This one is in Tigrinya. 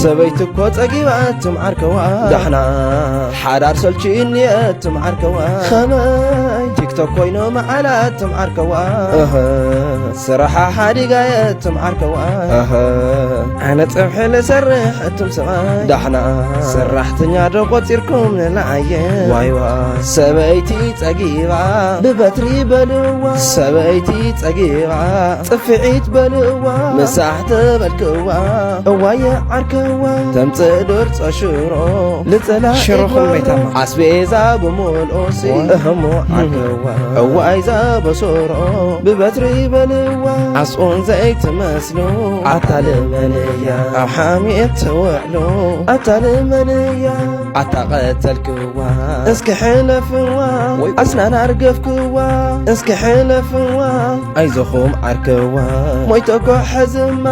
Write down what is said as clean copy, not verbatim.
ሰበይትኮ ጸጊባት ትምዓርከዋ ዳሕና ሓዳር ሰልችእኒየት ትምዓርከዋ ኸመይ ቲክቶክ ኮይኑ መዓላት ትምዓርከዋ ስራሓ ሓዲጋየት ትምዓርከዋ ኣነ ፀብሒ ልሰርሕ እቱም ሰብኣይ ዳሕና ሰራሕተኛ ዶ ቖፂርኩም ንለዓየ ዋይዋ ሰበይቲ ጸጊባ ብበትሪ በልዋ ሰበይቲ ጸጊባ ጽፍዒት በልዋ ምሳሕ ትበልክዋ እዋየ ዓርከዋ ተምፅእ ድርፆ ሽሮ ልጸላ ሽሮኹም ቤተማ ዓስቤዛ ብምልኦሲ እህሞ ዓርከዋ እዋይዛ በሶሮ ብበትሪ በልዋ ዓስኡን ዘይትመስሉ ኣታልመንያ ኣብ ሓሚት ትውዕሉ ኣታልመንያ ኣታቐተልክዋ እስኪ ሕለፍዋ ኣስናና ርገፍክዋ እስኪ ሕለፍዋ ኣይዞኹም ዓርከዋ ሞይተጎ ሕዝማ